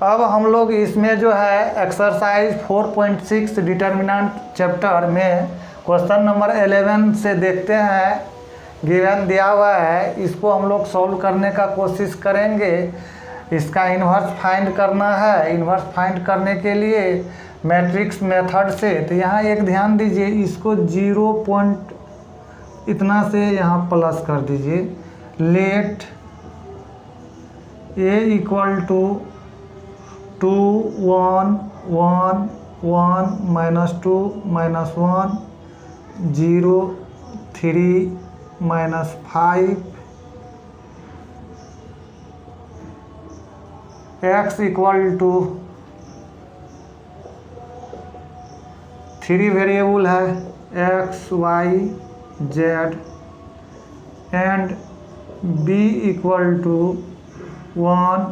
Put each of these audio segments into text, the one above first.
अब हम लोग इसमें जो है एक्सरसाइज 4.6 डिटर्मिनेंट चैप्टर में क्वेश्चन नंबर 11 से देखते हैं। गिवन दिया हुआ है, इसको हम लोग सॉल्व करने का कोशिश करेंगे। इसका इन्वर्स फाइंड करना है। इन्वर्स फाइंड करने के लिए मैट्रिक्स मेथड से, तो यहाँ एक ध्यान दीजिए, इसको 0 पॉइंट इतना से यहाँ प्लस कर दीजिए। Let A equal to 2 1 1 1 -2 -1 0 3 -5 x equal to 3 variable है x y z and b equal to 1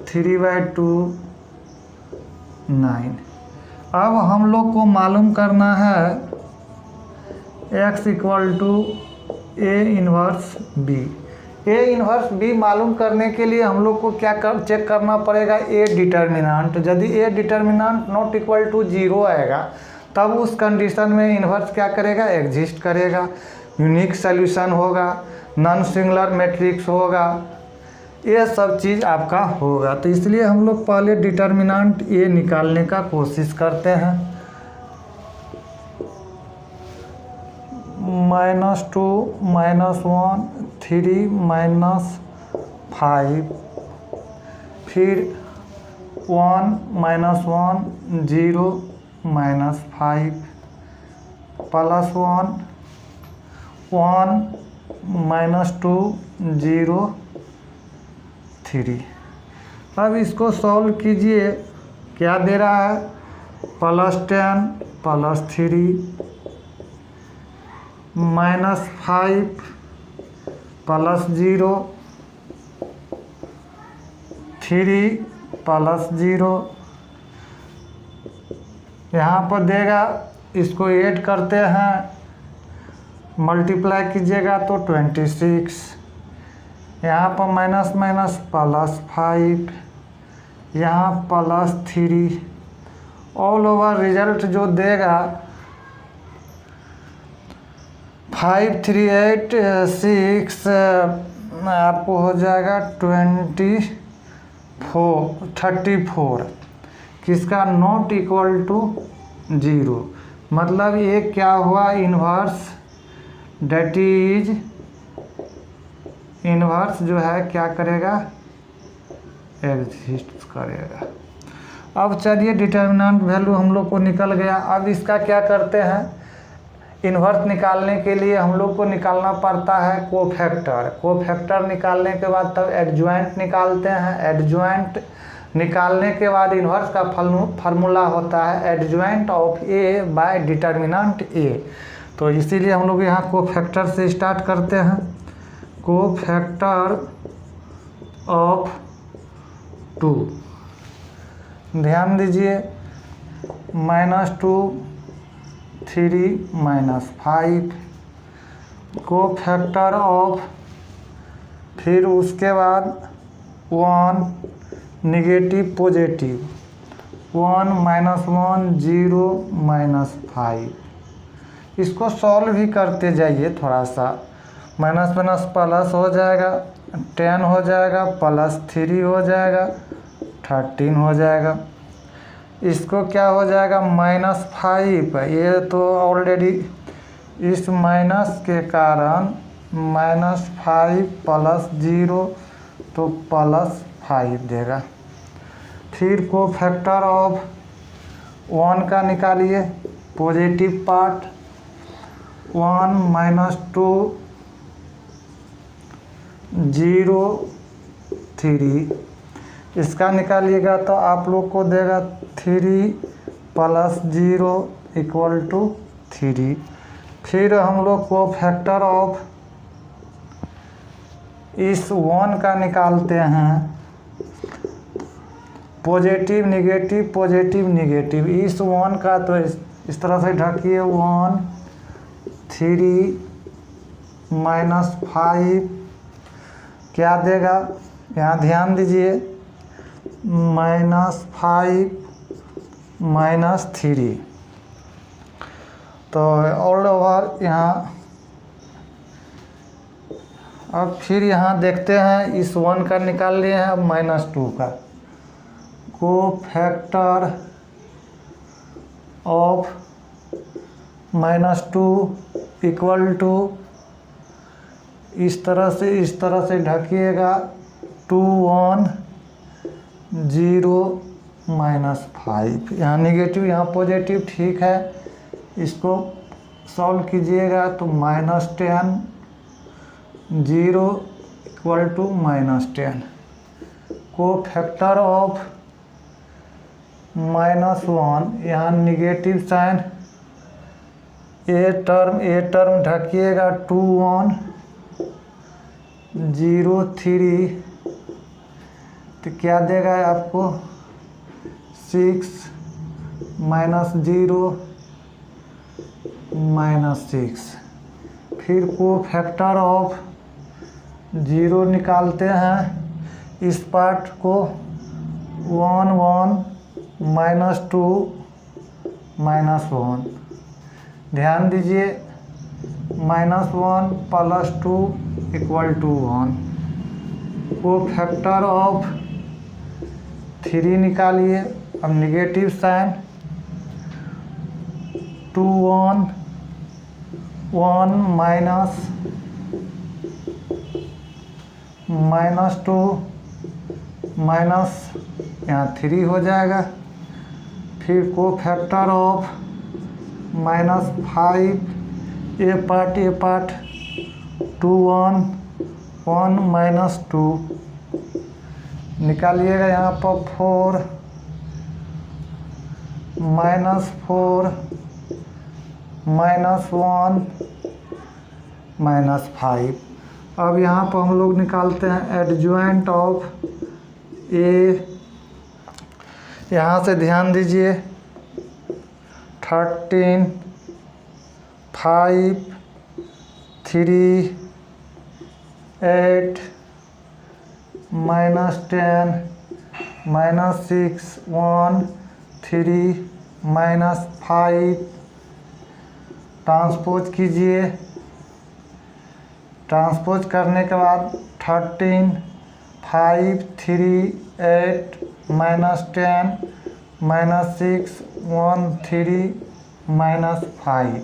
3/2 9। अब हम लोग को मालूम करना है x equal to A inverse B. A inverse B मालूम करने के लिए हम लोग को क्या चेक करना पड़ेगा, ए डिटर्मिनेंट। यदि A determinant not equal to 0 आएगा तब उस कंडीशन में इन्वर्स क्या करेगा, एग्जिस्ट करेगा, यूनिक सॉल्यूशन होगा, नॉन सिंगुलर मैट्रिक्स होगा, ये सब चीज़ आपका होगा। तो इसलिए हम लोग पहले डिटर्मिनेंट ए निकालने का कोशिश करते हैं। -2 -1 3 -5 फिर 1 -1 0 -5 +1 1 -2 0 3। अब इसको सॉल्व कीजिए, क्या दे रहा है, +10 +3 -5 +0 3 +0 यहाँ पर देगा। इसको ऐड करते हैं, मल्टीप्लाई कीजिएगा तो 26, यहाँ पर माइनस माइनस +5, यहाँ +3, ऑल ओवर रिजल्ट जो देगा 5 3 8 6 आपको हो जाएगा 34 किसका, नॉट इक्वल टू 0। मतलब ये क्या हुआ, इन्वर्स, डेट इज इन्वर्स जो है क्या करेगा, एग्जिस्ट करेगा। अब चलिए डिटर्मिनेंट वैल्यू हम लोग को निकल गया। अब इसका क्या करते हैं, इन्वर्स निकालने के लिए हम लोग को निकालना पड़ता है कोफैक्टर। कोफैक्टर निकालने के बाद तब एडजॉइंट निकालते हैं। एडजॉइंट निकालने के बाद इन्वर्स का फार्मूला होता है adjoint of A by determinant A. तो इसीलिए हम लोग यहाँ कोफैक्टर से स्टार्ट करते हैं। कोफैक्टर ऑफ 2, ध्यान दीजिए, -2 3 -5 कोफैक्टर ऑफ, फिर उसके बाद 1 नेगेटिव पॉजिटिव 1 -1 0 -5। इसको सॉल्व भी करते जाइए, थोड़ा सा माइनस माइनस प्लस हो जाएगा, 10 हो जाएगा, +3 हो जाएगा, 13 हो जाएगा। इसको क्या हो जाएगा, -5, ये तो ऑलरेडी इस माइनस के कारण -5 +0 तो +5 देगा। फिर कोफैक्टर ऑफ 1 का निकालिए, पॉजिटिव पार्ट 1 -2 0 3, इसका निकालिएगा तो आप लोग को देगा 3 +0 = 3। फिर हम लोग को फैक्टर ऑफ इस 1 का निकालते हैं, पॉजिटिव नेगेटिव पॉजिटिव नेगेटिव, इस 1 का तो इस तरह से ढकिए, 1 3 -5 क्या देगा, यहाँ ध्यान दीजिए, -5 -3। तो ऑल ओवर यहाँ अब फिर यहाँ देखते हैं, इस 1 का निकाल लिए हैं, अब -2 का। कोफैक्टर ऑफ -2 इक्वल टू, इस तरह से ढकिएगा 2 1 0 -5। यहाँ नेगेटिव यहाँ पॉजिटिव, ठीक है। इसको सॉल्व कीजिएगा तो -10 0 इक्वल टू -10। कोफैक्टर ऑफ -1, यहाँ निगेटिव साइन, ए टर्म ढकिएगा 2 1 0 3, तो क्या देगा आपको 6 -0 -6। फिर कोफैक्टर ऑफ 0 निकालते हैं, इस पार्ट को 1 1 -2 -1। ध्यान दीजिए -1 + 2 = 1। कोफैक्टर ऑफ 3 निकालिए, अब निगेटिव साइन 2 1 1 -2 माइनस यहाँ 3 हो जाएगा। फिर कोफैक्टर ऑफ -5, ए पार्ट 2 1 1 -2 निकालिएगा, यहाँ पर 4 -4 -1 -5। अब यहाँ पर हम लोग निकालते हैं एडजॉइंट ऑफ ए। यहाँ से ध्यान दीजिए 13 5 3 8 -10 -6 1 3 -5। ट्रांसपोज कीजिए, ट्रांसपोज करने के बाद 13 5 3 8 -10 -6 1 3 -5।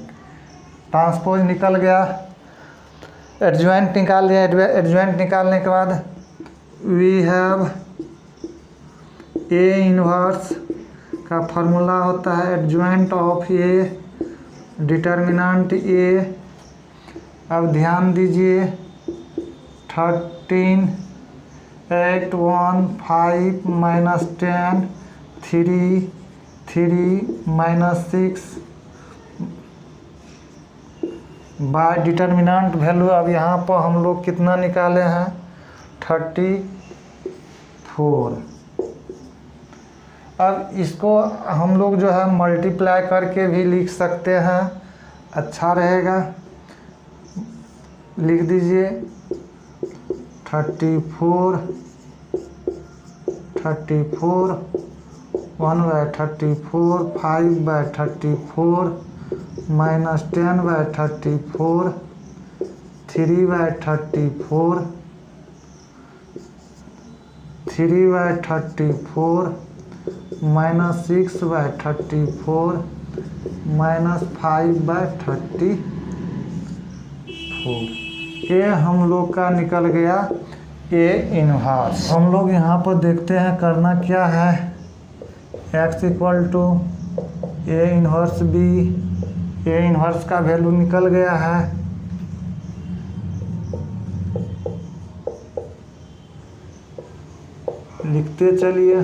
ट्रांसपोज निकल गया। एडजॉइंट निकाल लिया। एडजॉइंट निकालने के बाद वी हैव ए इनवर्स का फार्मूला होता है एडजॉइंट ऑफ ए, डिटर्मिनेंट ए। अब ध्यान दीजिए 13 8 1 5 -10 3 3 -6 बाय डिटर्मिनेंट वैल्यू। अब यहाँ पर हम लोग कितना निकाले हैं 34। अब इसको हम लोग जो है मल्टीप्लाई करके भी लिख सकते हैं, अच्छा रहेगा। लिख दीजिए 34 34 1/34 5/34 -10/34 3/34 3/34 -6/34 -5/34। ये हम लोग का निकल गया ए इनवर्स। हम लोग यहाँ पर देखते हैं करना क्या है। x = A inverse B. A inverse का वैल्यू निकल गया है। लिखते चलिए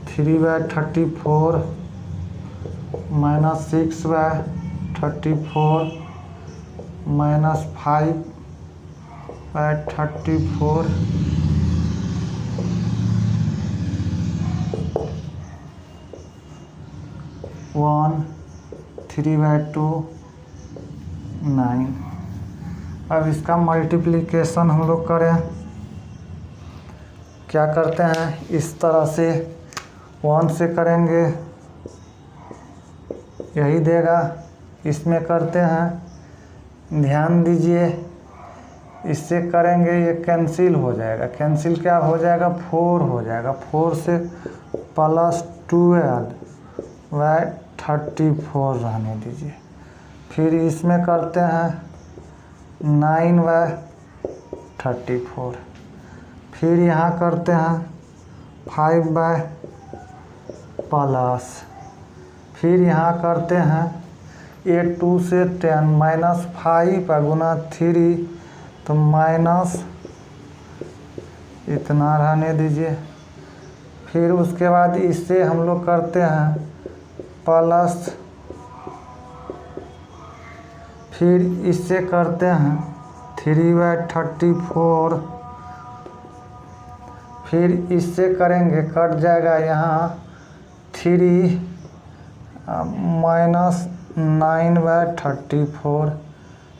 (3/34 -6/34 -5/34 1 3/2 9। अब इसका मल्टीप्लिकेशन हम लोग करें, क्या करते हैं, इस तरह से 1 से करेंगे, यही देगा। इसमें करते हैं, ध्यान दीजिए, इससे करेंगे ये कैंसिल हो जाएगा। कैंसिल क्या हो जाएगा, 4 हो जाएगा। 4 से +12/34 रहने दीजिए। फिर इसमें करते हैं 9/34। फिर यहाँ करते हैं 5/+। फिर यहाँ करते हैं 2 से 10 -5 गुना 3 तो माइनस इतना रहने दीजिए। फिर उसके बाद इससे हम लोग करते हैं प्लस, फिर इससे करते हैं 3/34। फिर इससे करेंगे, कट जाएगा यहाँ 3 -9/34।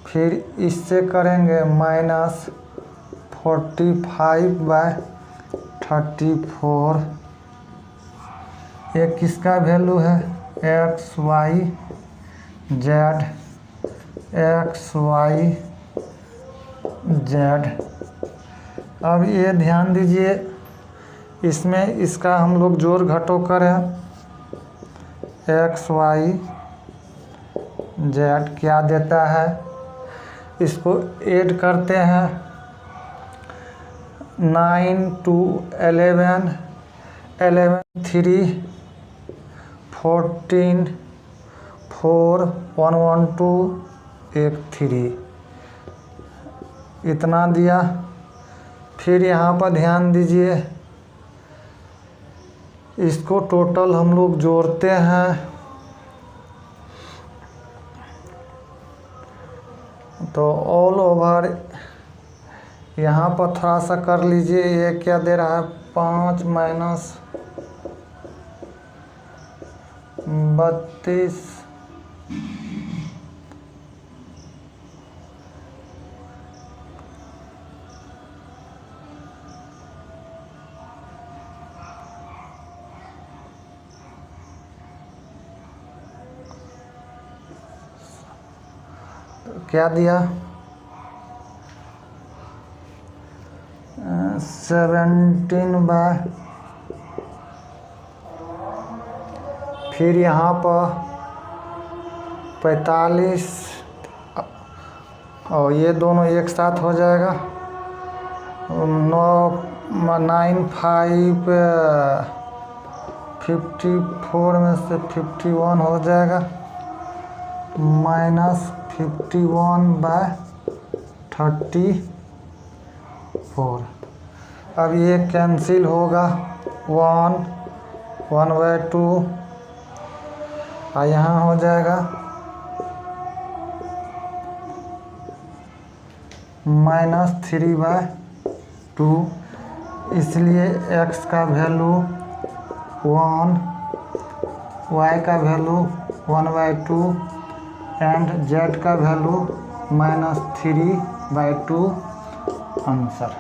फिर इससे करेंगे -45/34। ये किसका वैल्यू है, XYZ। अब ये ध्यान दीजिए, इसमें इसका हम लोग जोड़ घटाव करें। XYZ क्या देता है, इसको ऐड करते हैं 9 2 11 11 3 14 4 1 1 2 1 3 इतना दिया। फिर यहाँ पर ध्यान दीजिए, इसको टोटल हम लोग जोड़ते हैं तो ऑल ओवर यहाँ पर थोड़ा सा कर लीजिए। ये क्या दे रहा है, 5 -32 क्या दिया, 17 फिर यहाँ पर 45 और ये दोनों एक साथ हो जाएगा। 54 में से 51 हो जाएगा, -51/34। अब ये कैंसिल होगा, 1/2 और यहाँ हो जाएगा -3/2। इसलिए x का वैल्यू 1, y का वैल्यू 1/2 एंड z का वैल्यू -3/2 आंसर।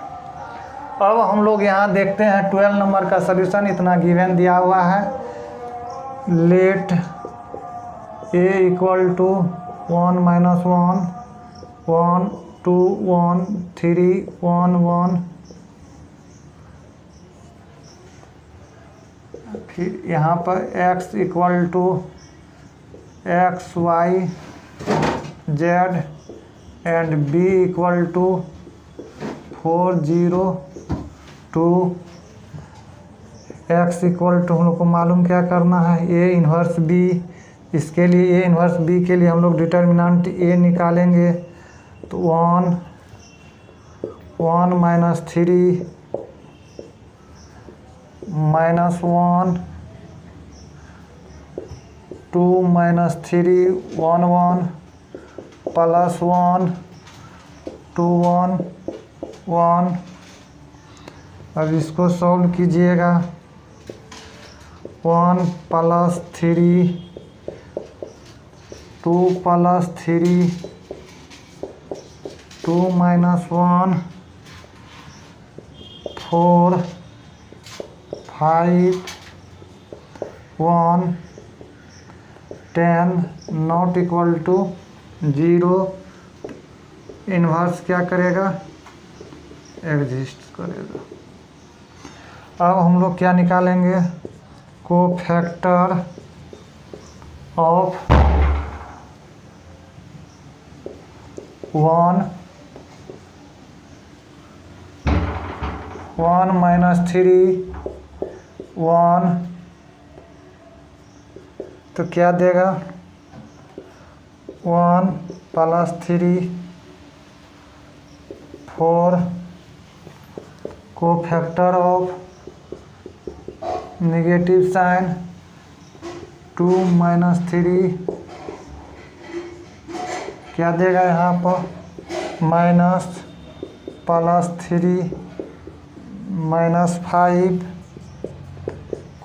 अब हम लोग यहाँ देखते हैं 12 नंबर का सॉल्यूशन। इतना गिवन दिया हुआ है, लेट a = 1 - 1 1 2 1 3 1 1। फिर यहाँ पर x = XYZ and b = 4 0 2। x = हम लोग को मालूम क्या करना है, a इन्वर्स b। इसके लिए a इन्वर्स b के लिए हम लोग डिटर्मिनेंट a निकालेंगे तो 1 1 - 3 -1 2 - 3 1 1 +1 2 1 1। अब इसको सॉल्व कीजिएगा, 1 + 3 2 + 3 2 - 1 4 5 1 10 नॉट इक्वल टू 0। इन्वर्स क्या करेगा? एग्जिस्ट करेगा। अब हम लोग क्या निकालेंगे? कोफैक्टर ऑफ 1 - 3 1 तो क्या देगा? 1 + 3 4 कोफैक्टर ऑफ नेगेटिव साइन 2 - 3 क्या देगा यहाँ पर? -+3 -5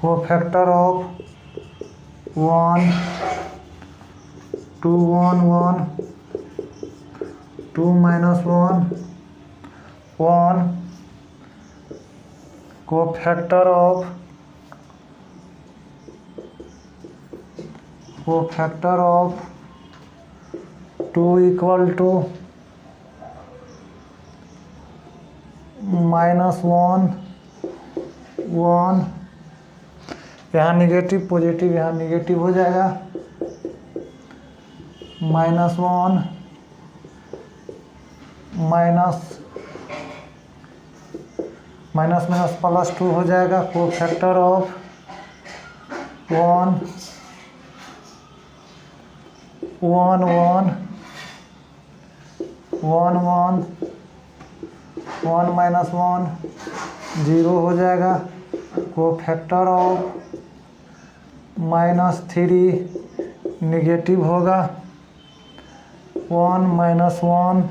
कोफैक्टर ऑफ 1 2 1 1 2 - 1 1 कोफैक्टर ऑफ 2 = -1 1 यहाँ निगेटिव पॉजिटिव, यहाँ निगेटिव हो जाएगा। -1 +2 हो जाएगा। कोफैक्टर ऑफ 1 1 1 1 1 1 - 1 0 हो जाएगा। कोफैक्टर ऑफ -3 निगेटिव होगा। 1 - 1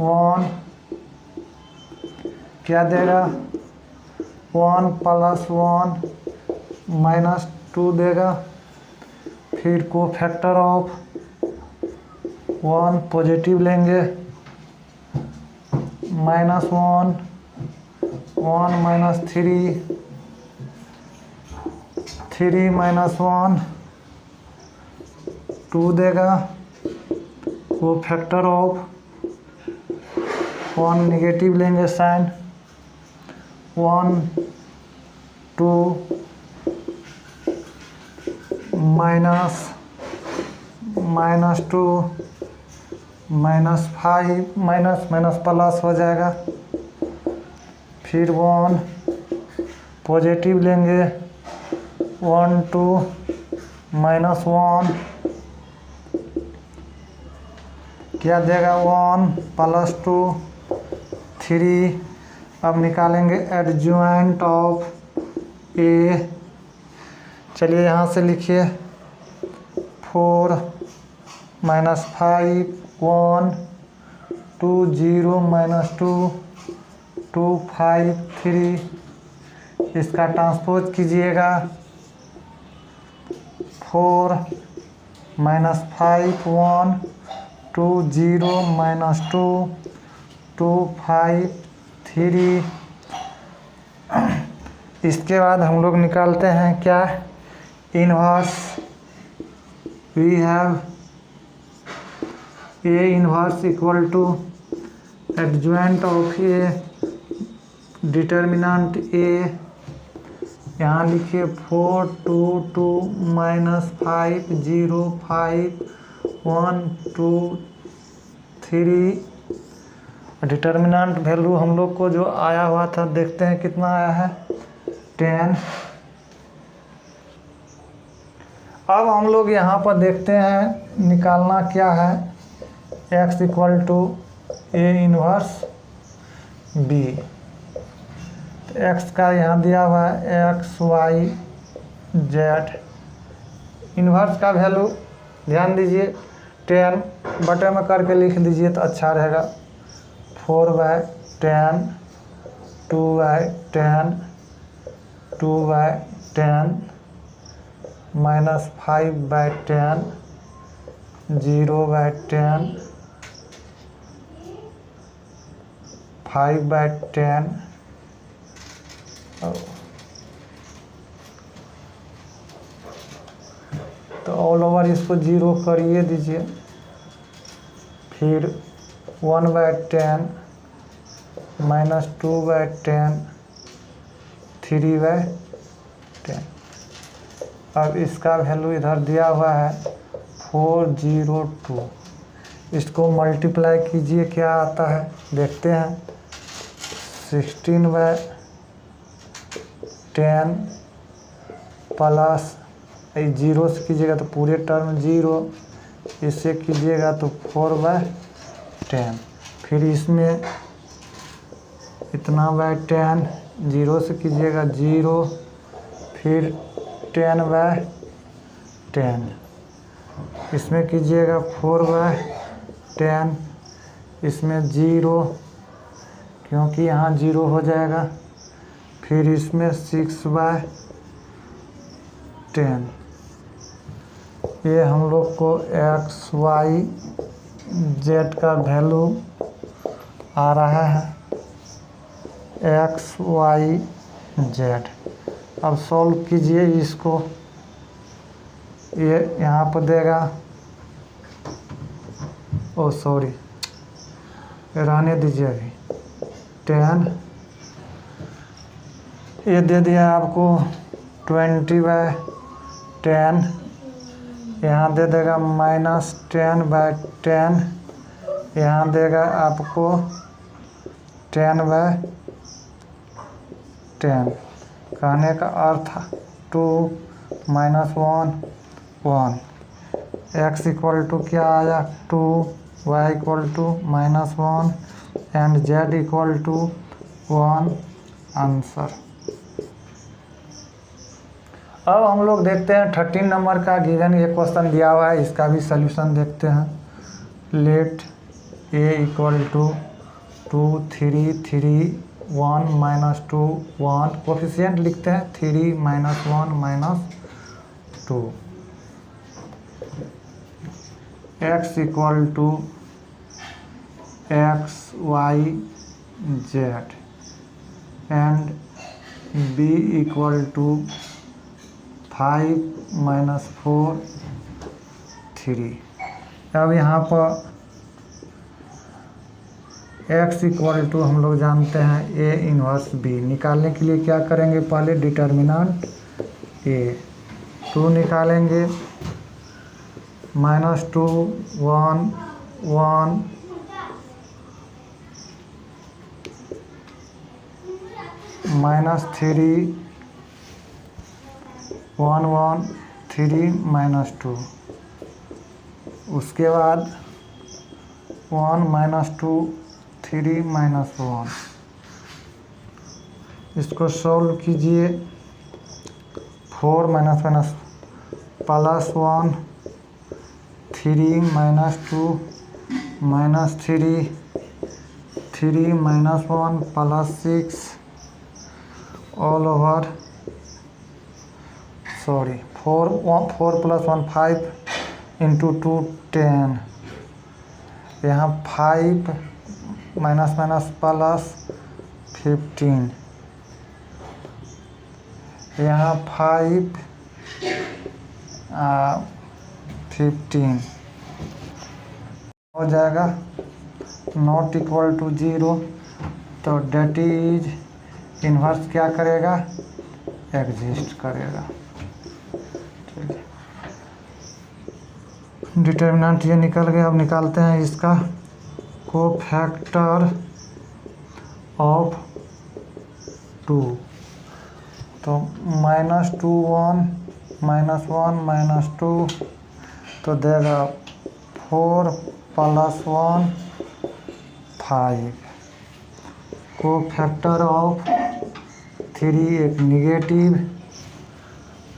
1 क्या देगा? 1 + 1 -2 देगा। फिर कोफैक्टर ऑफ 1 पॉजिटिव लेंगे। -1 1 - 3 3 - 1 2 देगा। कोफैक्टर ऑफ 1 निगेटिव लेंगे साइन 1 2 -2 -5 प्लस हो जाएगा। फिर 1 पॉजिटिव लेंगे 1 2 -1 क्या देगा? 1 + 2 3। अब निकालेंगे एडजॉइंट ऑफ ए। चलिए यहाँ से लिखिए 4 - 5 1 2 0 -2 2 5 3। इसका ट्रांसपोज कीजिएगा 4 - 5 1 2 0 -2 2 5 3। इसके बाद हम लोग निकालते हैं क्या? Inverse. We have A inverse equal to adjoint of A determinant A. यहाँ लिखिए 4 2 2 -5 0 5 1 2 3। डिटर्मिनेंट वैल्यू हम लोग को जो आया हुआ था देखते हैं कितना आया है 10। अब हम लोग यहाँ पर देखते हैं निकालना क्या है। x = a inverse b। तो x का यहाँ दिया हुआ है x y z। इन्वर्स का वैल्यू ध्यान दीजिए 10 बटे में करके लिख दीजिए तो अच्छा रहेगा। 4/10 2/10 2/10 -5/10 0/10, 5/10, तो ऑल ओवर इसको 0 करिए दीजिए। फिर 1/10, -2/10, 3/10। अब इसका वैल्यू इधर दिया हुआ है 402। इसको मल्टीप्लाई कीजिए, क्या आता है देखते हैं। 16/10 प्लस 0 से कीजिएगा तो पूरे टर्म 0, इससे कीजिएगा तो 4/10। फिर इसमें इतना बाय 10, 0 से कीजिएगा 0, फिर 10/10, इसमें कीजिएगा 4/10, इसमें 0 क्योंकि यहाँ 0 हो जाएगा। फिर इसमें 6/10। ये हम लोग को XYZ का वैल्यू आ रहा है, XYZ। अब सॉल्व कीजिए इसको, ये यहाँ पर देगा, ओ सॉरी रहने दीजिए अभी। 10 ये दे दिया आपको 20/10, यहाँ दे देगा -10/10, यहाँ देगा आपको 10/10। कहने का अर्थ 2 - 1 1। x इक्वल टू क्या आया 2, y equal to -1 and z equal to 1 answer. अब हम लोग देखते हैं 13 नंबर का गिवन ये क्वेश्चन दिया हुआ है, इसका भी सलूशन देखते हैं। Let a equal to 2 3 3 1 -2 1, coefficient लिखते हैं 3 - 1 -2। x equal to XYZ and b equal to 5 - 4 3। अब यहाँ पर x इक्वल टू हम लोग जानते हैं a इनवर्स b। निकालने के लिए क्या करेंगे, पहले डिटर्मिनेंट a 2 निकालेंगे, -2 1 1 -3 1 1 3 -2। उसके बाद 1 -2 3 -1। इसको सॉल्व कीजिए। 4 - plus 1 3 -2 -3 3 -1 plus 6 all over 4 + 1 5 into 2 10। यहाँ 5 प्लस 15, यहाँ 5 15 हो जाएगा, नॉट इक्वल टू 0। तो डेट इज इन्वर्स क्या करेगा, एग्जिस्ट करेगा। डिटर्मिनेंट ये निकल गया। अब निकालते हैं इसका कोफैक्टर ऑफ 2। तो -2 1 -1 -2 तो देगा 4 + 1 5। कोफैक्टर ऑफ 3 एक negative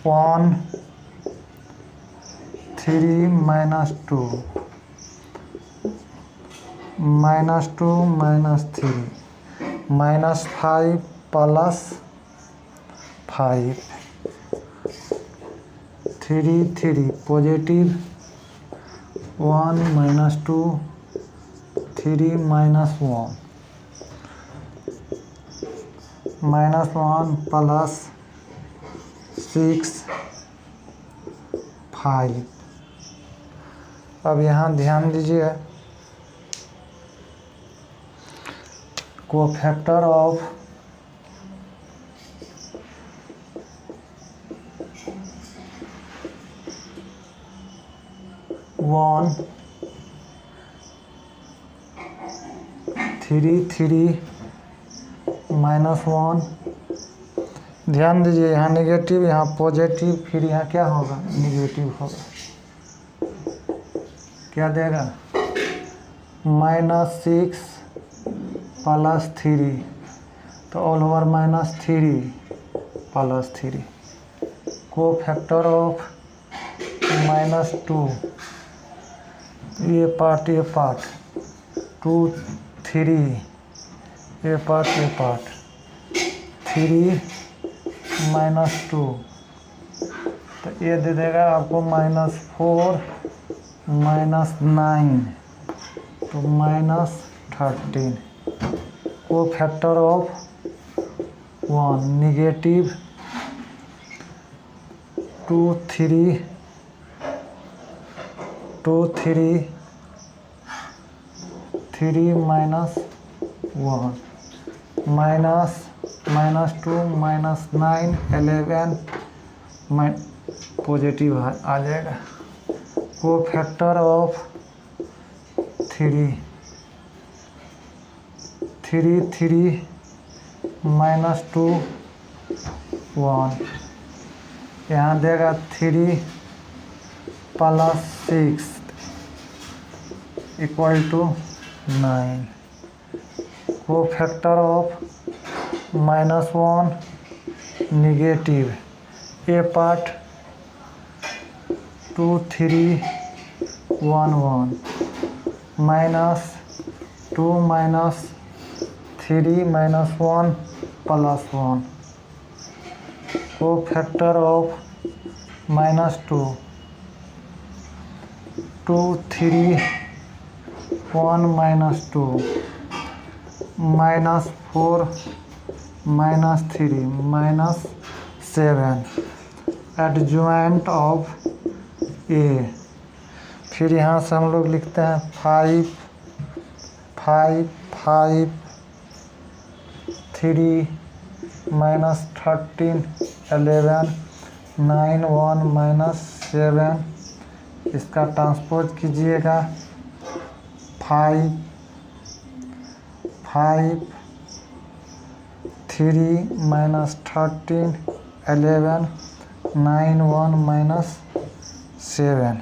1 3 - 2 -2 -3 -5 plus 5 3 3 positive 1 minus 2 3 minus 1 -1 plus 6 5। अब यहाँ ध्यान दीजिए, कोफैक्टर ऑफ वन 3 -1। ध्यान दीजिए, यहाँ नेगेटिव, यहाँ पॉजिटिव, फिर यहाँ क्या होगा, नेगेटिव होगा। क्या देगा, -6 प्लस 3, तो all over -3 plus 3। Cofactor of -2, ये पार्ट 2 3, ये पार्ट 3 -2, तो ये दे देगा आपको -4 -9, तो -13। कोफैक्टर ऑफ 1 नेगेटिव 2 3 -3 -1 -2 -9 11 पॉजिटिव आ जाएगा। कोफैक्टर ऑफ 3 -2 1, यहाँ देगा 3 plus 6 = 9। Cofactor of -1 negative, a part 2 3 1 -2 -3 -1 +1। Cofactor of -2 2 3 1 -2 -4 -3 -7 adjoint of A. फिर यहाँ से हम लोग लिखते हैं 5 5 5 3 -13 11 9 1 -7। इसका ट्रांसपोज कीजिएगा, 5 5 3 -13 11 9 1 -7।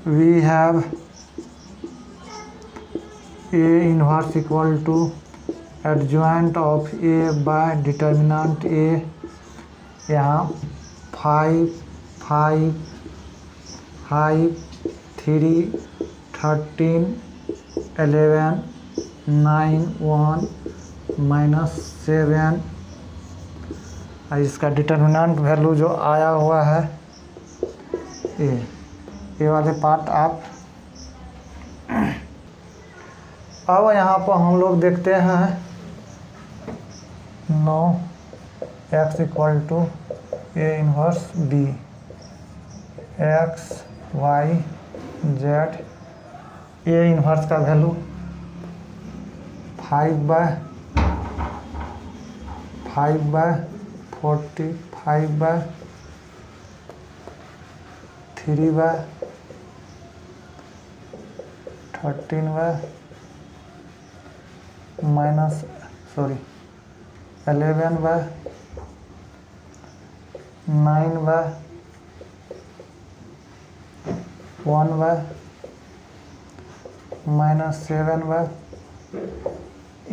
We have A inverse = adjoint of A by determinant A। यहाँ 5 5 5 3 13 11 9 1 -7। इसका डिटर्मिनेंट वैल्यू जो आया हुआ है ये वाले पार्ट आप। अब यहाँ पर हम लोग देखते हैं 9 x = A inverse B x y z। A inverse का वैल्यू 5/40 5/3 13 11 9 1 -7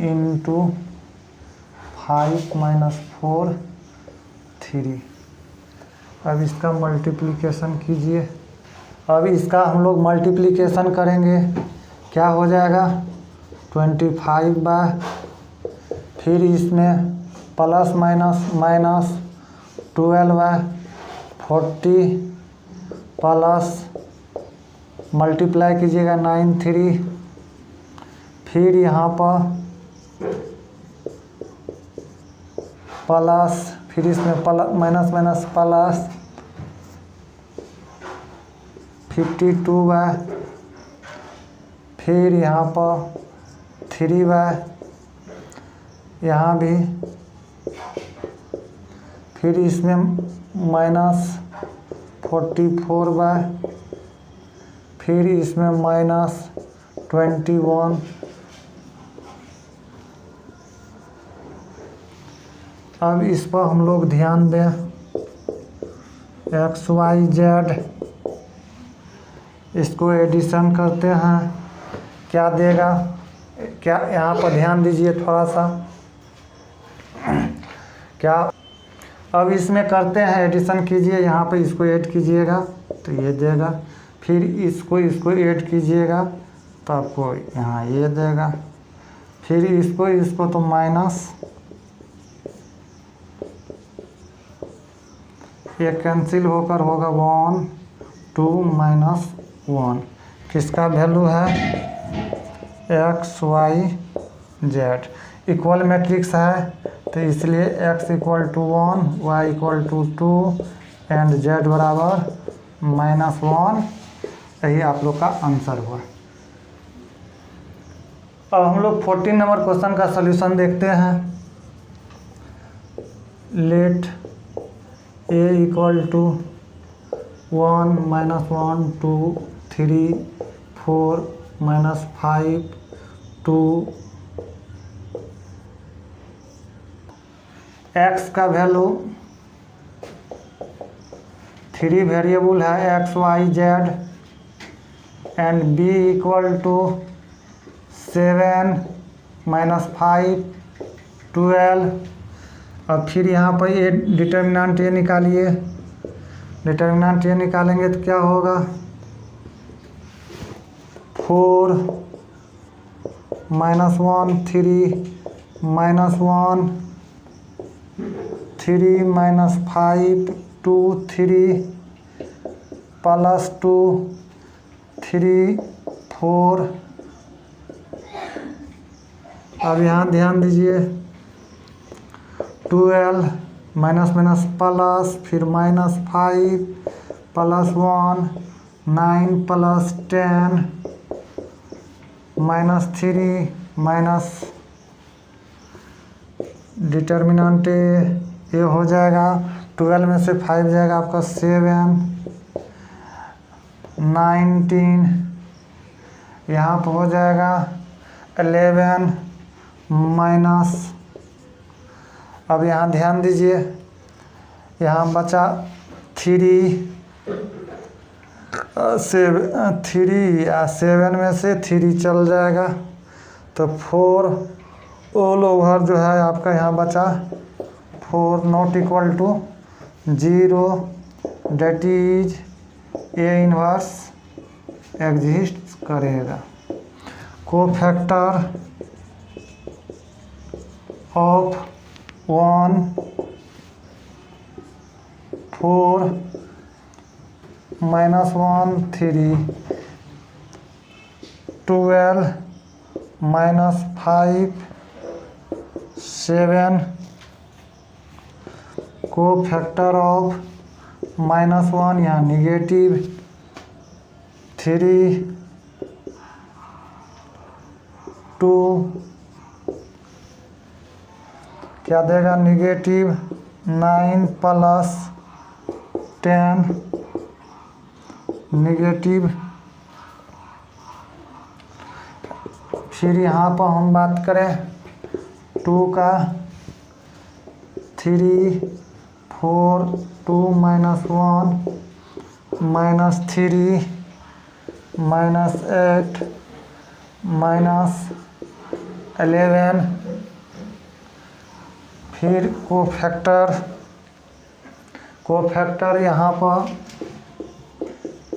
इंटू 5 -4 3। अब इसका मल्टीप्लिकेशन कीजिए। अब इसका हम लोग मल्टीप्लिकेशन करेंगे, क्या हो जाएगा 25 फिर इसमें प्लस माइनस -12 40 प्लस मल्टीप्लाई कीजिएगा 9 3, फिर यहाँ पर प्लस, फिर इसमें माइनस माइनस प्लस 52y, फिर यहाँ पर 3y, यहाँ भी, फिर इसमें माइनस 44y, फिर इसमें माइनस 21। अब इस पर हम लोग ध्यान दें, XYZ, इसको एडिशन करते हैं, क्या देगा, क्या यहाँ पर ध्यान दीजिए थोड़ा सा, क्या अब इसमें करते हैं एडिशन कीजिए, यहाँ पर इसको ऐड कीजिएगा तो ये देगा, फिर इसको ऐड कीजिएगा तो आपको यहाँ ये देगा, फिर इसको तो माइनस, ये कैंसिल होकर होगा 1 2 माइनस 1, किसका वैल्यू है XYZ, इक्वल मैट्रिक्स है तो इसलिए x equal to 1, y equal to 2 and z बराबर -1, यही आप लोग का आंसर हुआ। अब हम लोग 14 नंबर क्वेश्चन का सॉल्यूशन देखते हैं। Let a equal to 1 -1 2 3 4 -5 2, x का वैल्यू 3 वेरिएबल है XYZ and b equal to 7 -5 12। अब फिर यहाँ पर ये डिटर्मिनेंट ये निकालिए, डिटर्मिनेंट ये निकालेंगे तो क्या होगा 4 -1 3 -1 3 -5 2 3 +2 3 4। अब यहाँ ध्यान दीजिए 12 माइनस माइनस प्लस, फिर -5 +1 9 + 10 -3 माइनस डिटर्मिनेंट ये हो जाएगा, 12 में से 5 जाएगा आपका 7 19, यहाँ पर हो जाएगा 11 माइनस। अब यहाँ ध्यान दीजिए, यहाँ बचा 3 7 में से 3 चल जाएगा तो 4 ऑल ओवर जो है आपका यहाँ बचा 4 not equal to 0, det is A inverse exist करेगा। Cofactor of 1 4 -1 3 12 -5 7। कोफैक्टर ऑफ -1 यहाँ निगेटिव 3 2 क्या देगा निगेटिव 9 + 10 निगेटिव। फिर यहाँ पर हम बात करें 2 का 3 4 2 -1 -3 -8 -11। फिर कोफैक्टर यहाँ पर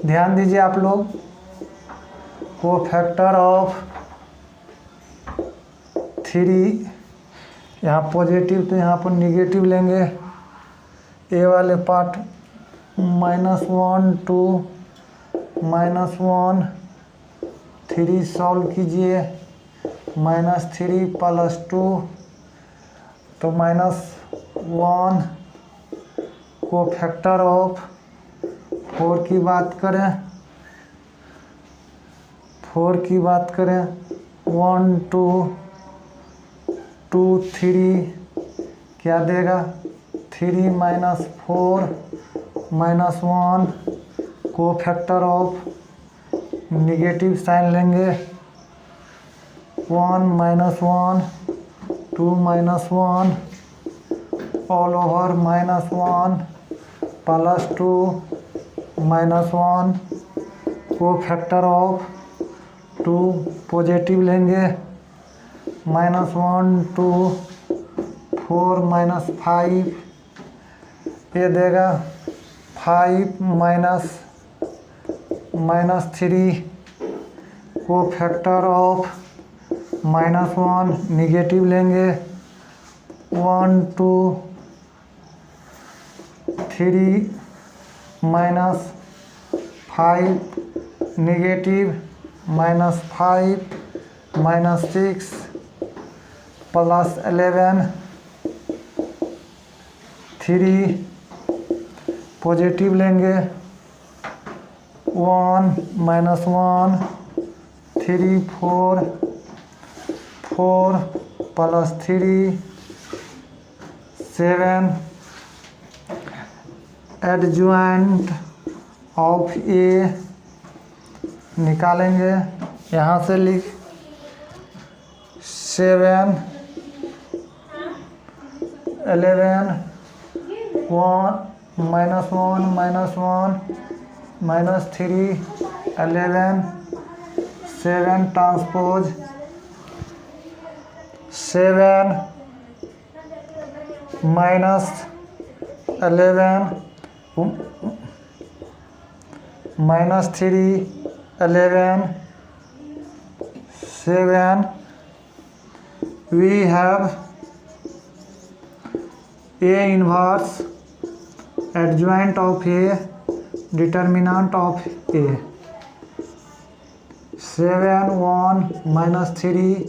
ध्यान दीजिए आप लोग, कोफैक्टर ऑफ 3 यहाँ पॉजिटिव तो यहाँ पर निगेटिव लेंगे, ए वाले पार्ट -1 2 -1 3 सॉल्व कीजिए, -3 + 2 तो -1 को फैक्टर ऑफ 4 की बात करें 1 2 2 3 क्या देगा 3 - 4 -1 को फैक्टर ऑफ निगेटिव साइन लेंगे 1 -1 2 -1 ऑल ओवर -1 + 2 -1 को फैक्टर ऑफ 2 पॉजिटिव लेंगे -1 2 4 -5 ये देगा 5 -3 को फैक्टर ऑफ -1 निगेटिव लेंगे 1 2 3 -5 निगेटिव -5 -6 +11 3 पॉजिटिव लेंगे 1 -1 3 4 4 +3 7 एडजॉइंट ऑफ ए निकालेंगे यहाँ से लिख 7 11 1 -1 -3 11 7 transpose 7 -11 -3 11 7 we have A inverse adjoint of A determinant of A 7 1 -3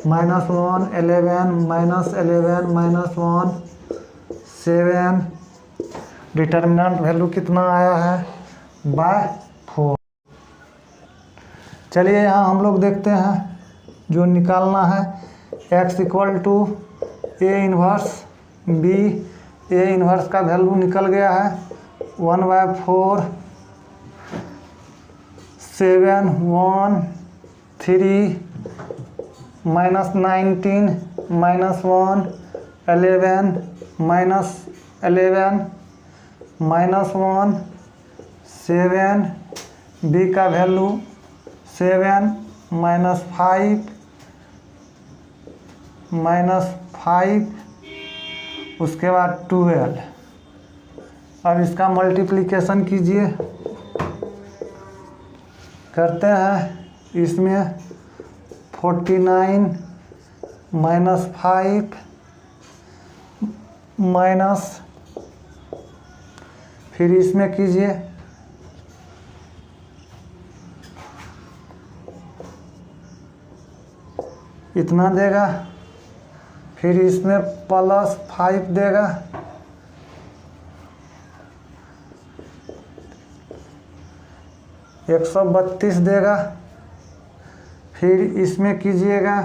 -1 11 -11 -1 7 determinant value कितना आया है /4। चलिए यहाँ हम लोग देखते हैं जो निकालना है x = A inverse B A inverse का वैल्यू निकल गया है 1/4 7 1 3 -19 -1 11 -11 -1 7 B का वैल्यू 7 -5 -5 उसके बाद 12। अब इसका मल्टीप्लिकेशन कीजिए करते हैं इसमें 49 -5 माइनस फिर इसमें कीजिए इतना देगा, फिर इसमें +5 देगा, $132 देगा, फिर इसमें कीजिएगा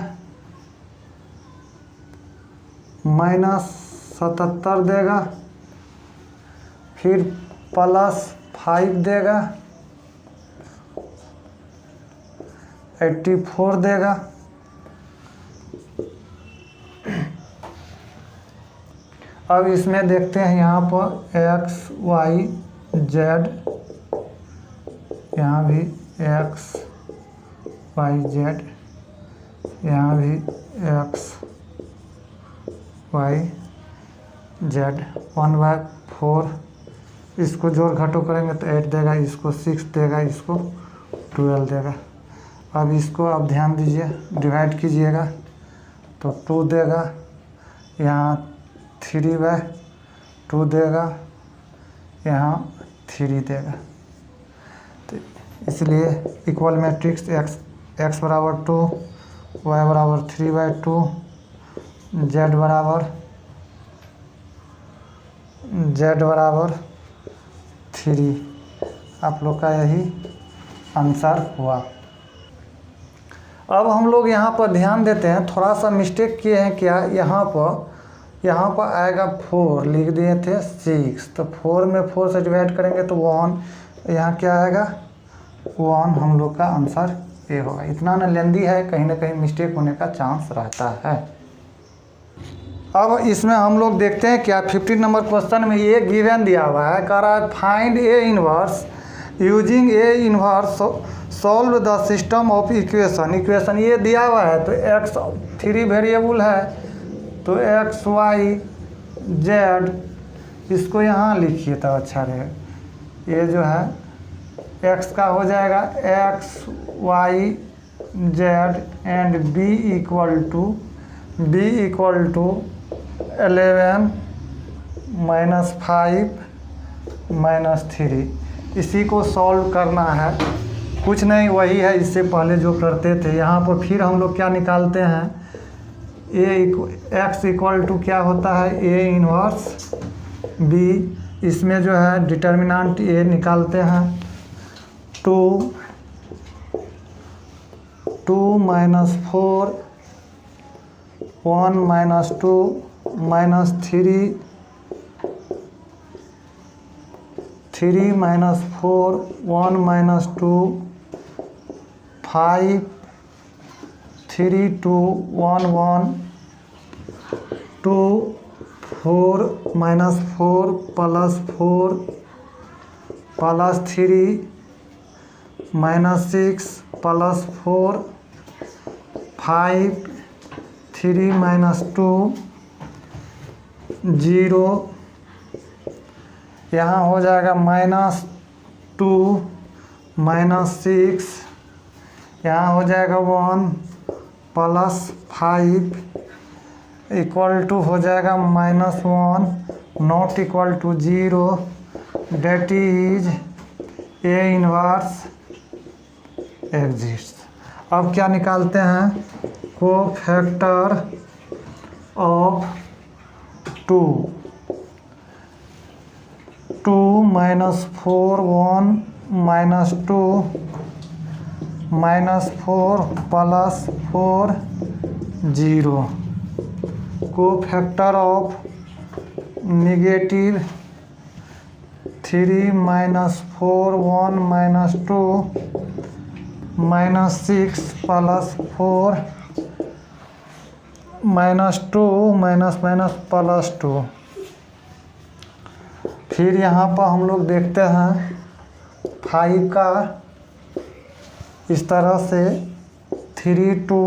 -77 देगा, फिर +5 देगा, 84 देगा। अब इसमें देखते हैं यहाँ पर x y z, यहाँ भी x y z, यहाँ भी x y z 1/4। इसको जोड़ घटो करेंगे तो 8 देगा, इसको 6 देगा, इसको 12 देगा। अब इसको आप ध्यान दीजिए, डिवाइड कीजिएगा तो 2 देगा, यहाँ 3/2 देगा, यहाँ 3 देगा। इसलिए इक्वल मैट्रिक्स x बराबर 2, y बराबर 3/2, z बराबर 3। आप लोग का यही आंसर हुआ। अब हम लोग यहाँ पर ध्यान देते हैं, थोड़ा सा मिस्टेक किए हैं क्या, यहाँ पर आएगा 4, लिख दिए थे 6, तो 4 में 4 से डिवाइड करेंगे तो 1, यहाँ क्या आएगा 1, हम लोग का आंसर ए होगा। इतना न लेंदी है, कहीं ना कहीं मिस्टेक होने का चांस रहता है। अब इसमें हम लोग देखते हैं क्या 15 नंबर क्वेश्चन में ये गिवन दिया हुआ है, कह रहा है find A inverse using A inverse solve the system of equation ये दिया हुआ है। तो x 3 वेरिएबल है, तो x y z, इसको यहाँ लिखिए तो अच्छा रहेगा। ये जो है x का हो जाएगा x y z and b equal to 11 -5 -3। इसी को सॉल्व करना है, कुछ नहीं वही है इससे पहले जो करते थे। यहाँ पर फिर हम लोग क्या निकालते हैं, x इक्वल टू क्या होता है a इनवर्स b, इसमें जो है डिटर्मिनेंट a निकालते हैं 2 -4 1 -2 -3 3 -4 1 -2 5 3 2 1 1 2 4 -4 +4 +3 -6 +4 5 3 -2 0। यहाँ हो जाएगा -2 -6, यहाँ हो जाएगा 1 +5 इक्वल टू हो जाएगा -1 not equal to 0, det is A inverse exist. अब क्या निकालते हैं, कोफैक्टर ऑफ 2 -4 1 -2 -4 +4 0, कोफैक्टर ऑफ -3 -4 1 -2 -6 +4 -2 +2। फिर यहाँ पर हम लोग देखते हैं 5 का इस तरह से 3 2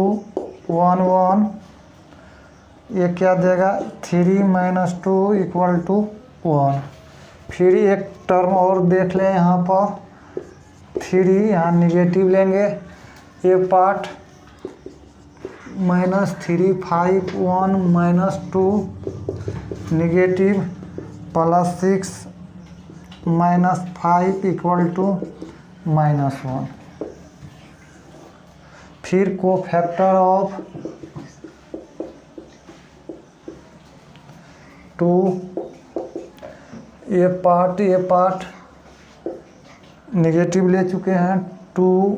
1 1, ये क्या देगा 3 -2 = 1। फिर एक टर्म और देख लें, यहाँ पर 3, यहाँ निगेटिव लेंगे, ये पार्ट -3 5 1 -2 निगेटिव +6 -5 = -1। फिर कोफैक्टर ऑफ 2, ये पार्ट नेगेटिव ले चुके हैं, 2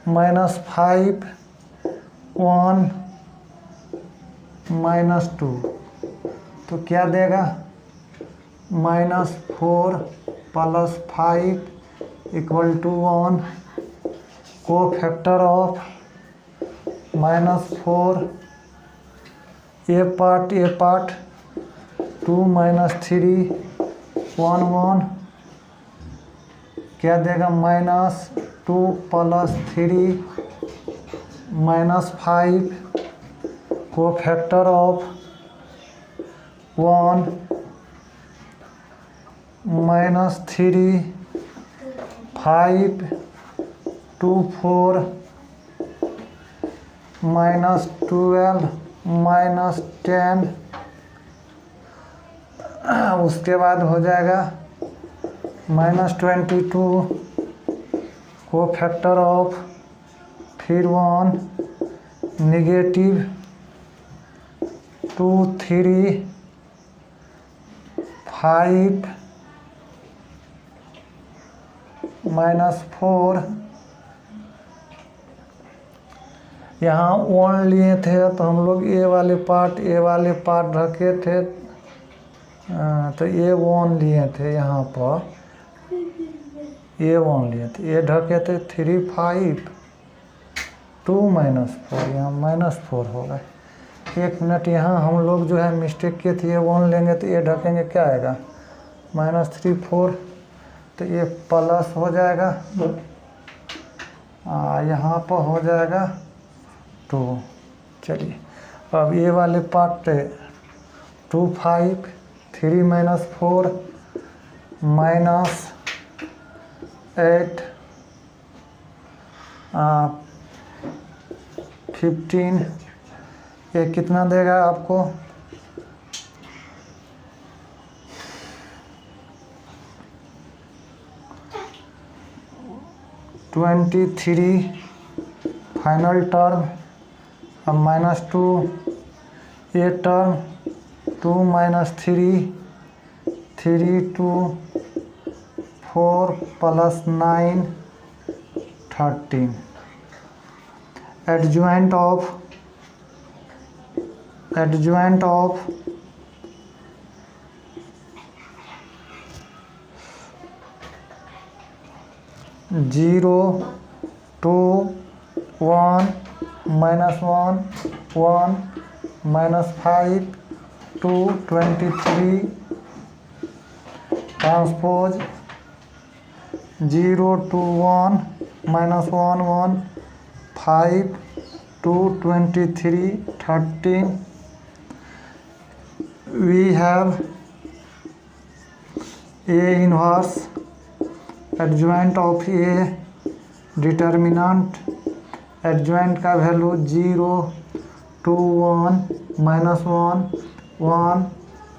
-5 1 -2, तो क्या देगा -4 +5 = 1। कोफैक्टर ऑफ -4, ये पार्ट 2 -3 1 1, क्या देगा -2 +3 -5। कोफैक्टर ऑफ 1 -3 5 2 4 -12 -10, उसके बाद हो जाएगा -22 कोफैक्टर ऑफ फिर 1 -2 3 5 -4। यहाँ 1 लिए थे तो हम लोग ए वाले पार्ट रखे थे, तो ए 1 लिए थे, यहाँ पर ए 1 लिए थे, ए ढके थे 3 5 2 -4, यहाँ -4 होगा। 1 मिनट, यहाँ हम लोग जो है मिस्टेक किए थे, ए 1 लेंगे तो ए ढकेंगे, क्या आएगा -3 4, तो ये प्लस हो जाएगा, यहाँ पर हो जाएगा 2। चलिए अब ये वाले पार्ट 2 5 3 -4 -8 15, ये कितना देगा आपको 23 फाइनल टर्म। अब -2 ये term 2 -3 3 2 4 +9 13। Adjoint of 0 2 1 -1 1 -5 2 23 transpose 0 2 1 -1 1 5 2 23 13। we have A inverse adjoint of A, determinant adjoint का वैल्यू 0 2 1 -1 1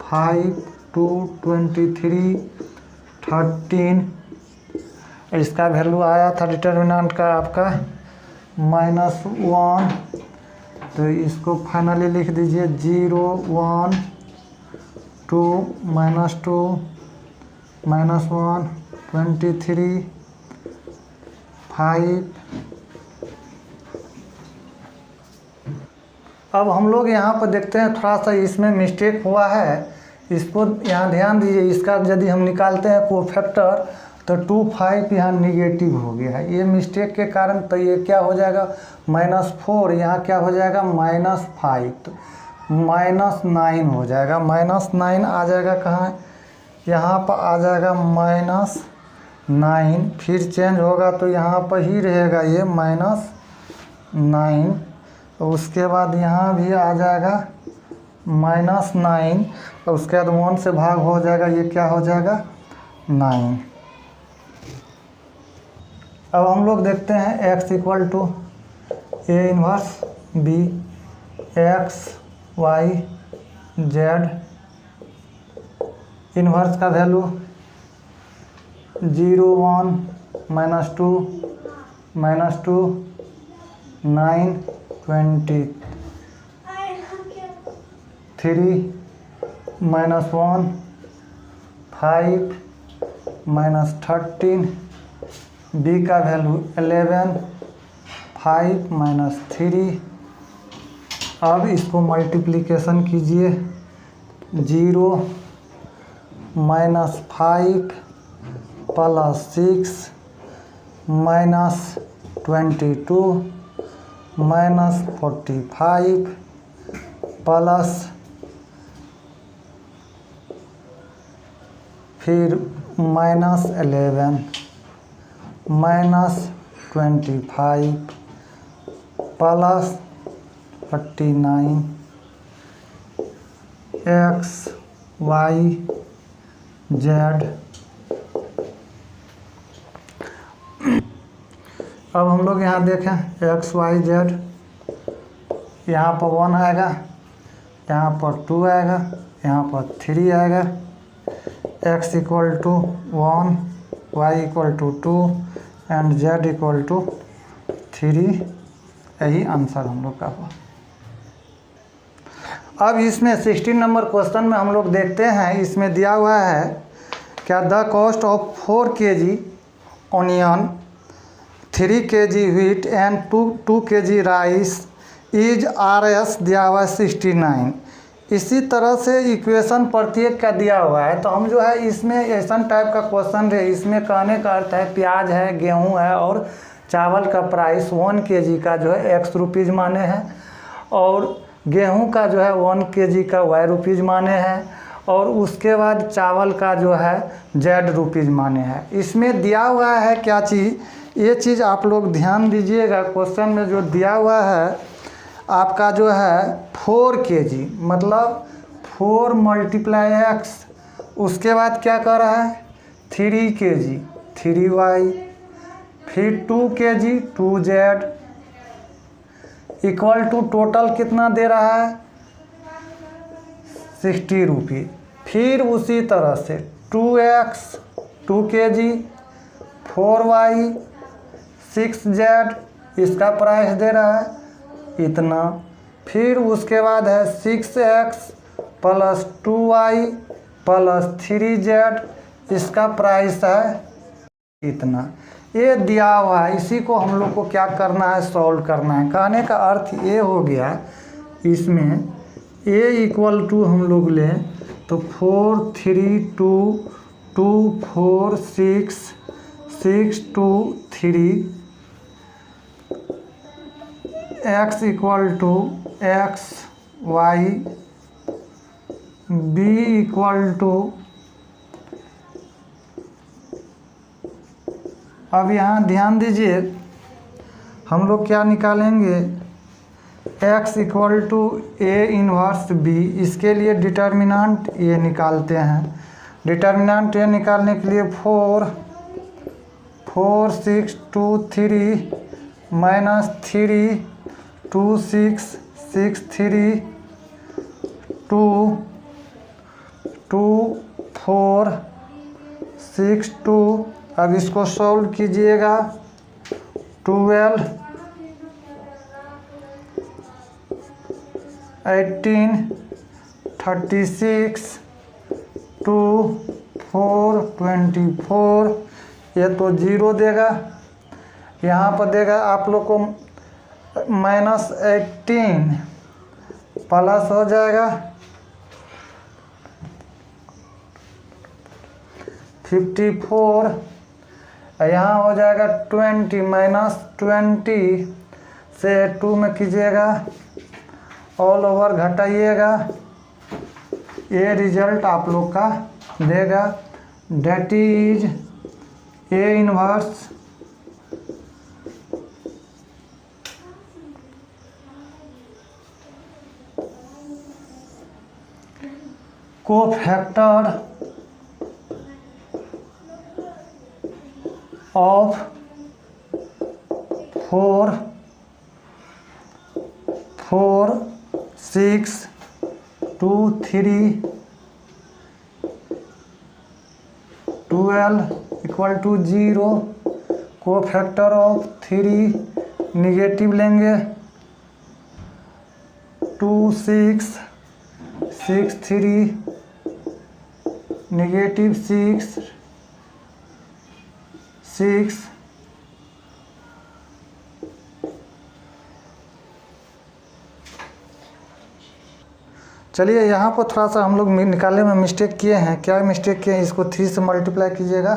5 2 23 13। इसका वैल्यू आया था डिटर्मिनेंट का आपका -1, तो इसको फाइनली लिख दीजिए 0 1 2 -2 -1 23 5। अब हम लोग यहाँ पर देखते हैं थोड़ा सा इसमें मिस्टेक हुआ है, इसको यहाँ ध्यान दीजिए। इसका यदि हम निकालते हैं कोफैक्टर तो 2 5 यहाँ निगेटिव हो गया है, ये मिस्टेक के कारण। तो ये क्या हो जाएगा -4, यहाँ क्या हो जाएगा -5, तो -9 हो जाएगा। -9 आ जाएगा कहाँ, यहाँ पर आ जाएगा -9, फिर चेंज होगा तो यहाँ पर ही रहेगा ये -9। तो उसके बाद यहाँ भी आ जाएगा -9, और उसके बाद 1 से भाग हो जाएगा, ये क्या हो जाएगा 9। अब हम लोग देखते हैं x = A inverse B x y z। Inverse का वैल्यू 0 1 -2 -2 9 20 3 -1 5 -13। B का वैल्यू 11 5 -3। अब इसको मल्टीप्लिकेशन कीजिए, 0 -5 +6 -22 -45 प्लस फिर -11 -25 +39 x y z। अब हम लोग यहाँ देखें x y z, यहाँ पर 1 आएगा, यहाँ पर 2 आएगा, यहाँ पर 3 आएगा। x = 1 y = 2 and Z equal to 3, यही आंसर हम लोग का हुआ। अब इसमें 16 नंबर क्वेश्चन में हम लोग देखते हैं, इसमें दिया हुआ है क्या, the cost of 4 kg onion, 3 kg wheat and 2 kg rice is RS दिया हुआ है 69। इसी तरह से इक्वेशन प्रत्येक का दिया हुआ है, तो हम जो है इसमें ऐसा टाइप का क्वेश्चन है, इसमें कहने का अर्थ है प्याज है, गेहूं है और चावल का प्राइस 1 kg का जो है X रुपीज़ माने हैं, और गेहूं का जो है 1 kg का Y रुपीज़ माने हैं, और उसके बाद चावल का जो है Z रुपीज़ माने हैं। इसमें दिया हुआ है क्या चीज़, ये चीज़ आप लोग ध्यान दीजिएगा। क्वेश्चन में जो दिया हुआ है आपका जो है 4 kg, मतलब 4 × X, उसके बाद क्या कर रहा है 3 kg 3Y, फिर 2 kg 2Z equal to total कितना दे रहा है 60 रुपये। फिर उसी तरह से 2X 2 kg 4Y 6Z, इसका प्राइस दे रहा है इतना। फिर उसके बाद है 6X + 2Y + 3Z, इसका प्राइस है इतना। ये दिया हुआ है, इसी को हम लोग को क्या करना है, सॉल्व करना है। कहने का अर्थ ये हो गया, इसमें A इक्वल टू हम लोग लें तो 4 3 2 2 4 6 6 2 3, X equal to X Y, B equal to, अब यहाँ ध्यान दीजिए हम लोग क्या निकालेंगे, X equal to A inverse B, इसके लिए डिटर्मिनेंट A निकालते हैं। डिटर्मिनेंट A निकालने के लिए 4 4 6 2 3 -3 2 6 6 3 2 2 4 6 2। अब इसको सॉल्व कीजिएगा, 12 18 36 2 4 24, ये तो 0 देगा। यहाँ पर देगा आप लोग को -18 प्लस हो जाएगा 54, यहाँ हो जाएगा 20 -20 से 2 में कीजिएगा, ऑल ओवर घटाइएगा, ये रिजल्ट आप लोग का देगा, det is A inverse cofactor of 4 4 6 2 3 12 equal to 0, cofactor of 3 negative लेंगे 2 6 6 3 निगेटिव 6 6 चलिए यहाँ पर थोड़ा सा हम लोग निकालने में मिस्टेक किए हैं। क्या मिस्टेक किए हैं, इसको 3 से मल्टीप्लाई कीजिएगा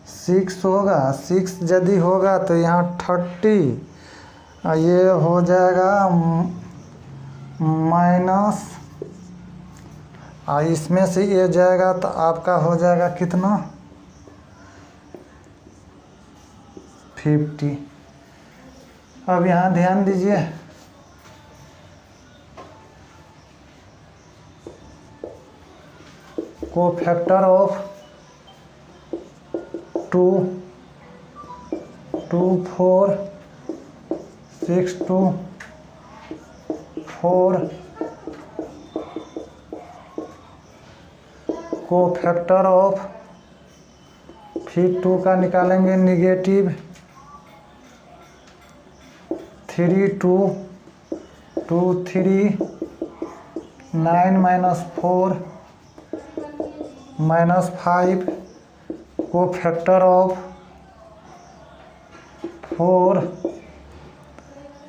6 होगा, 6 यदि होगा तो यहाँ 30, ये हो जाएगा माइनस, इसमें से ये जाएगा तो आपका हो जाएगा कितना 50। अब यहाँ ध्यान दीजिए, कोफैक्टर ऑफ 2 2 4 6 2 4, कोफैक्टर ऑफ, फिर 2 का निकालेंगे निगेटिव 3 2 2 3 9 माइनस 4 माइनस 5 को फैक्टर ऑफ 4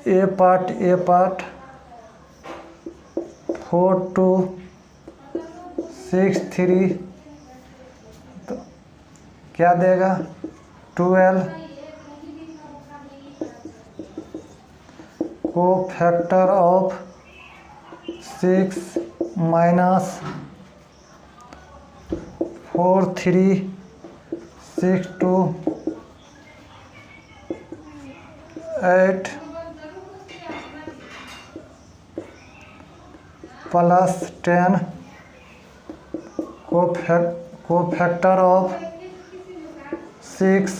ए पार्ट 4 2 6 3 तो क्या देगा 12 को फैक्टर ऑफ 6 माइनस 4 3 6 2 8 प्लस 10 को फैक्टर ऑफ 6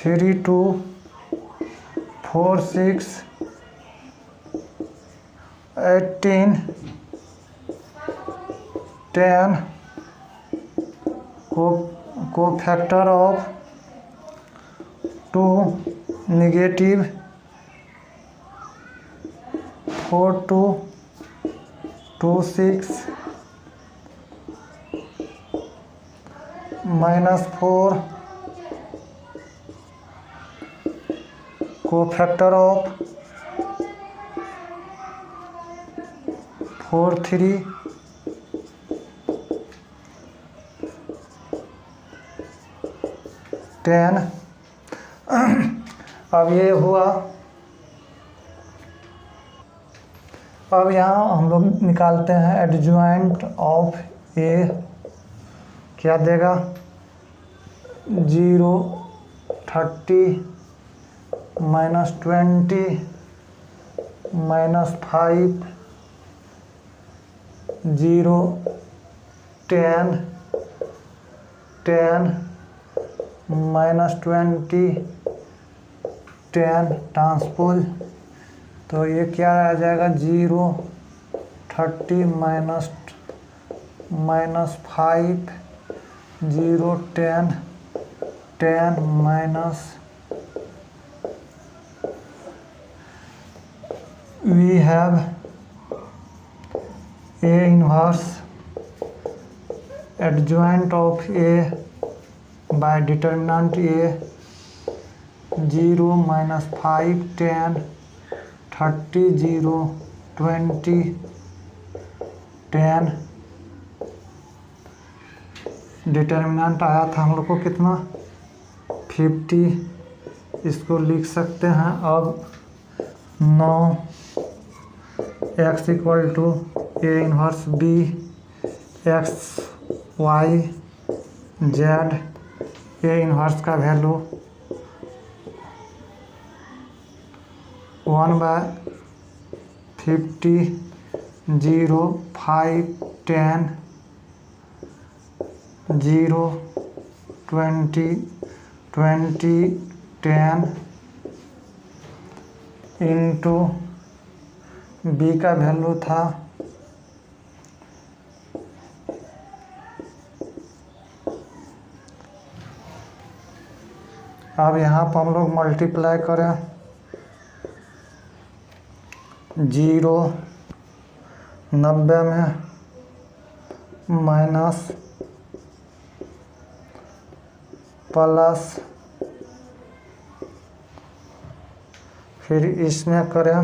3 2 4 6 18 10 को फैक्टर ऑफ 2 नेगेटिव 4 2 2 6 माइनस 4 को फैक्टर ऑफ 4 3 10। अब ये हुआ। अब यहाँ हम लोग निकालते हैं एडजॉइंट ऑफ ए। क्या देगा 0 30 माइनस 20 माइनस 5 0 10 10 माइनस 20 10 ट्रांसपोज। तो ये क्या आ जाएगा 0 30 minus 5 0 10 10 minus we have A inverse adjoint of A by determinant A 0 minus 5 10 30 0 20 10। Determinant आया था हम लोग को कितना 50। इसको लिख सकते हैं अब 9 x equal to A inverse B x y z। A inverse का वैल्यू 1/50 0 5 10 0 20 20 10 इंटू बी का वैल्यू था अब यहाँ पर हम लोग मल्टीप्लाई करें 0 90 में माइनस प्लस फिर इसमें करें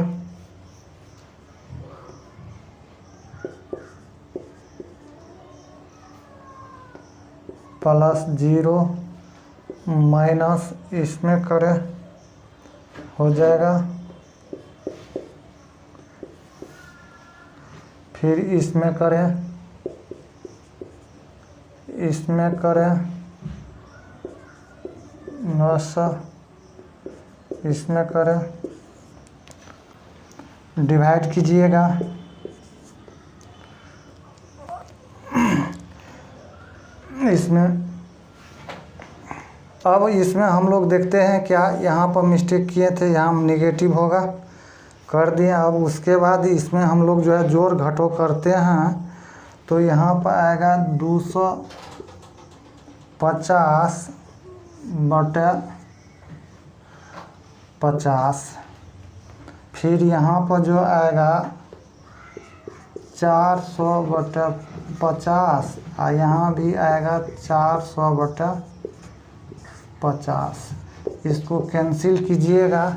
प्लस 0 माइनस इसमें करें हो जाएगा। फिर इसमें करें इसमें करें डिवाइड कीजिएगा। अब इसमें हम लोग देखते हैं क्या यहाँ पर मिस्टेक किए थे, यहाँ नेगेटिव होगा कर दिए। अब उसके बाद इसमें हम लोग जो है जोड़ घटो करते हैं तो यहाँ पर आएगा 250 बटा 50। फिर यहाँ पर जो आएगा 400/50 और यहाँ भी आएगा 400/50। इसको कैंसिल कीजिएगा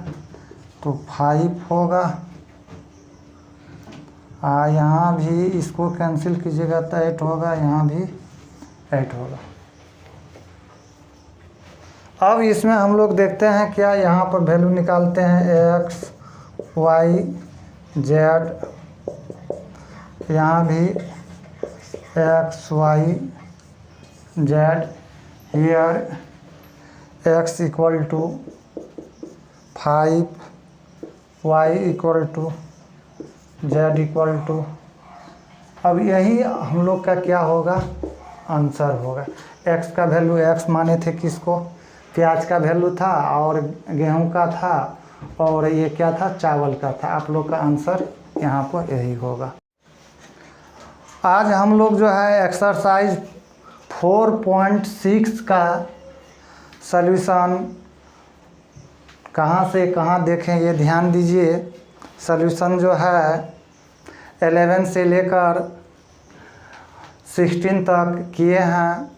तो 5 होगा। यहाँ भी इसको कैंसिल कीजिएगा तो 8 होगा, यहाँ भी 8 होगा। अब इसमें हम लोग देखते हैं क्या, यहाँ पर वैल्यू निकालते हैं x y z। यहाँ भी x y z। Here x equal to 5, y equal to z equal to. अब यही हम लोग का क्या होगा, आंसर होगा। x का वैल्यू x माने थे किसको, प्याज का वैल्यू था और गेहूं का था और ये क्या था, चावल का था। आप लोग का आंसर यहाँ पर यही होगा। आज हम लोग जो है एक्सरसाइज 4.6 का सॉल्यूशन कहाँ से कहाँ देखें ये ध्यान दीजिए। सॉल्यूशन जो है 11 से लेकर 16 तक किए हैं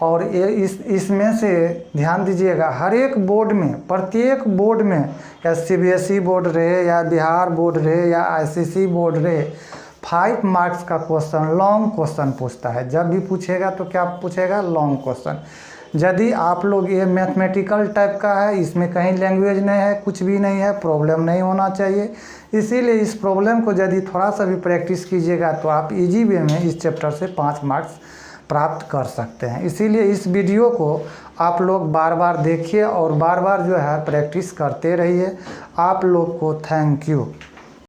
और ये इसमें से ध्यान दीजिएगा, हर एक बोर्ड में, प्रत्येक बोर्ड में, या CBSE बोर्ड रहे या बिहार बोर्ड रहे या ICC बोर्ड रहे, 5 मार्क्स का क्वेश्चन, लॉन्ग क्वेश्चन पूछता है। जब भी पूछेगा तो क्या पूछेगा, लॉन्ग क्वेश्चन। यदि आप लोग ये मैथमेटिकल टाइप का है, इसमें कहीं लैंग्वेज नहीं है, कुछ भी नहीं है, प्रॉब्लम नहीं होना चाहिए। इसीलिए इस प्रॉब्लम को यदि थोड़ा सा भी प्रैक्टिस कीजिएगा तो आप इजी वे में इस चैप्टर से 5 मार्क्स प्राप्त कर सकते हैं। इसीलिए इस वीडियो को आप लोग बार बार देखिए और बार बार जो है प्रैक्टिस करते रहिए। आप लोग को थैंक यू।